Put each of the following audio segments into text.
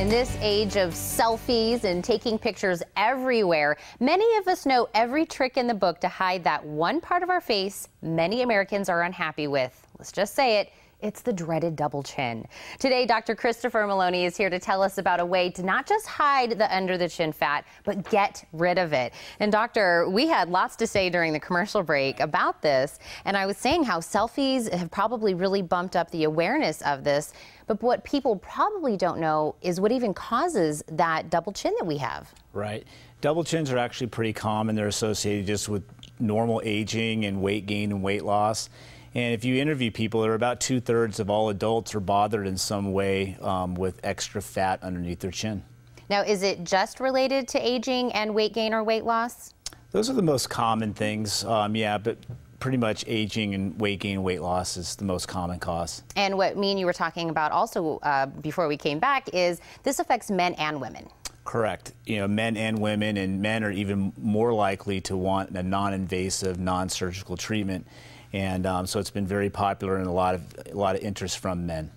In this age of selfies and taking pictures everywhere, many of us know every trick in the book to hide that one part of our face many Americans are unhappy with. Let's just say it. It's the dreaded double chin. Today, Dr. Christopher Maloney is here to tell us about a way to not just hide the under the chin fat, but get rid of it. And doctor, we had lots to say during the commercial break about this. And I was saying how selfies have probably really bumped up the awareness of this. But what people probably don't know is what even causes that double chin that we have. Right. Double chins are actually pretty common. They're associated just with normal aging and weight gain and weight loss. And if you interview people, there are about 2/3 of all adults are bothered in some way with extra fat underneath their chin. Now, is it just related to aging and weight gain or weight loss? Those are the most common things, yeah, but pretty much aging and weight gain and weight loss is the most common cause. And what me and you were talking about also before we came back is this affects men and women. Correct. You know, men and women, and men are even more likely to want a non-invasive, non-surgical treatment. And so it's been very popular and a lot of interest from men.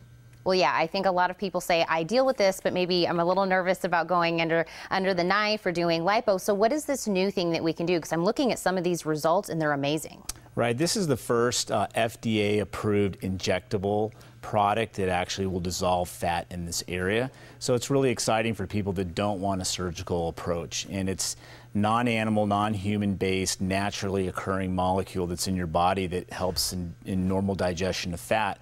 Well, yeah, I think a lot of people say, I deal with this, but maybe I'm a little nervous about going under the knife or doing lipo. So what is this new thing that we can do? Because I'm looking at some of these results and they're amazing. Right. This is the first FDA-approved injectable product that actually will dissolve fat in this area. So it's really exciting for people that don't want a surgical approach. And it's non-animal, non-human based, naturally occurring molecule that's in your body that helps in normal digestion of fat.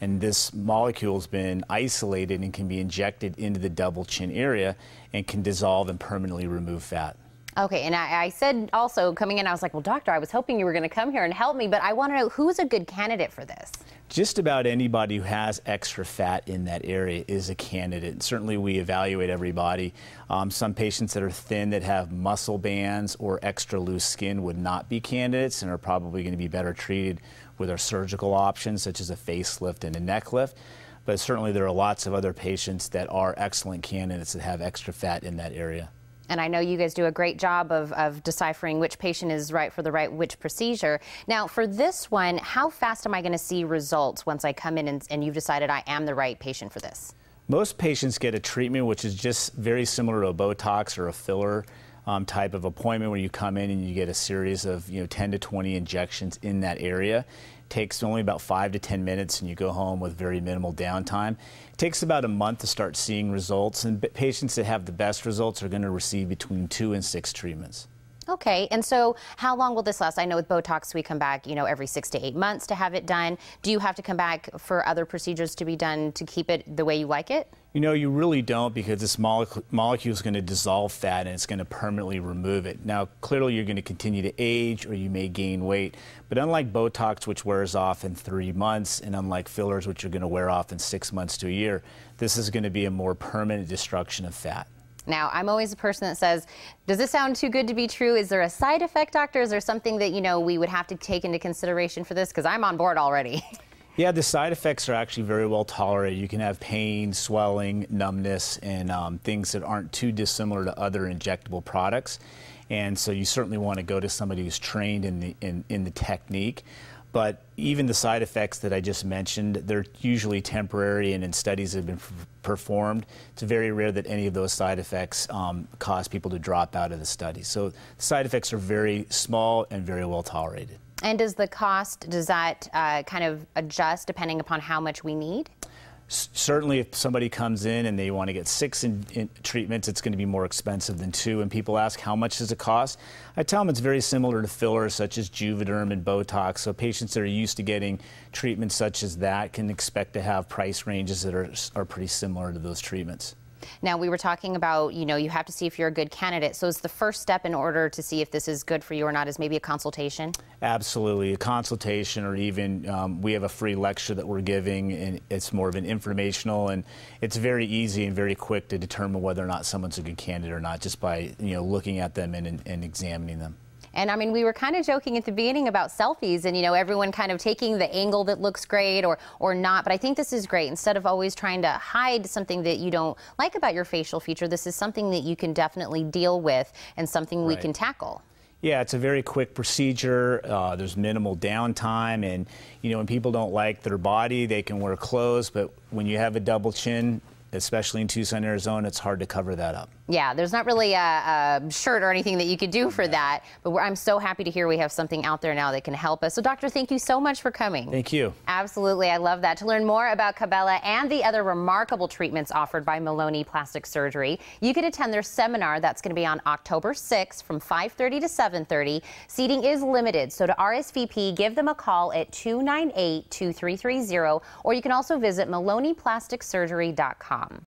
And this molecule has been isolated and can be injected into the double chin area and can dissolve and permanently remove fat. Okay, and I said also coming in, I was like, well, doctor, I was hoping you were going to come here and help me, but I want to know who's a good candidate for this? Just about anybody who has extra fat in that area is a candidate. Certainly we evaluate everybody. Some patients that are thin that have muscle bands or extra loose skin would not be candidates and are probably going to be better treated with our surgical options such as a facelift and a neck lift. But certainly there are lots of other patients that are excellent candidates that have extra fat in that area. And I know you guys do a great job of deciphering which patient is right for which procedure. Now, for this one, how fast am I going to see results once I come in and you've decided I am the right patient for this? Most patients get a treatment which is just very similar to a Botox or a filler type of appointment where you come in and you get a series of 10 to 20 injections in that area. It takes only about 5 to 10 minutes and you go home with very minimal downtime. It takes about a month to start seeing results, and patients that have the best results are going to receive between 2 and 6 treatments. Okay, and so how long will this last? I know with Botox we come back, every 6 to 8 months to have it done. Do you have to come back for other procedures to be done to keep it the way you like it? You really don't, because this molecule is going to dissolve fat and it's going to permanently remove it. Now, clearly you're going to continue to age or you may gain weight, but unlike Botox, which wears off in 3 months, and unlike fillers, which are going to wear off in 6 months to a year, this is going to be a more permanent destruction of fat. Now, I'm always a person that says, does this sound too good to be true? Is there a side effect, doctor? Is there something that, we would have to take into consideration for this? Because I'm on board already. Yeah, the side effects are actually very well tolerated. You can have pain, swelling, numbness, and things that aren't too dissimilar to other injectable products. And so you certainly want to go to somebody who's trained in the technique. But even the side effects that I just mentioned, they're usually temporary, and in studies that have been performed, it's very rare that any of those side effects cause people to drop out of the study. So the side effects are very small and very well tolerated. And does the cost, does that kind of adjust depending upon how much we need? Certainly, if somebody comes in and they want to get 6 treatments, it's going to be more expensive than 2. And people ask, how much does it cost? I tell them it's very similar to fillers such as Juvederm and Botox. So patients that are used to getting treatments such as that can expect to have price ranges that are pretty similar to those treatments. Now, we were talking about, you have to see if you're a good candidate. So is the first step in order to see if this is good for you or not is maybe a consultation? Absolutely. A consultation, or even we have a free lecture that we're giving, and it's more of an informational, and it's very easy and very quick to determine whether or not someone's a good candidate or not just by looking at them and examining them. And I mean, we were kind of joking at the beginning about selfies and, everyone kind of taking the angle that looks great or not. But I think this is great. Instead of always trying to hide something that you don't like about your facial feature, this is something that you can definitely deal with and something we can tackle. Yeah, it's a very quick procedure. There's minimal downtime, and when people don't like their body, they can wear clothes. But when you have a double chin, especially in Tucson, Arizona, it's hard to cover that up. Yeah, there's not really a shirt or anything that you could do for that, but I'm so happy to hear we have something out there now that can help us. So, doctor, thank you so much for coming. Thank you. Absolutely, I love that. To learn more about Cabela and the other remarkable treatments offered by Maloney Plastic Surgery, you can attend their seminar that's going to be on October 6th from 5:30 to 7:30. Seating is limited, so to RSVP, give them a call at 298-2330, or you can also visit MaloneyPlasticSurgery.com.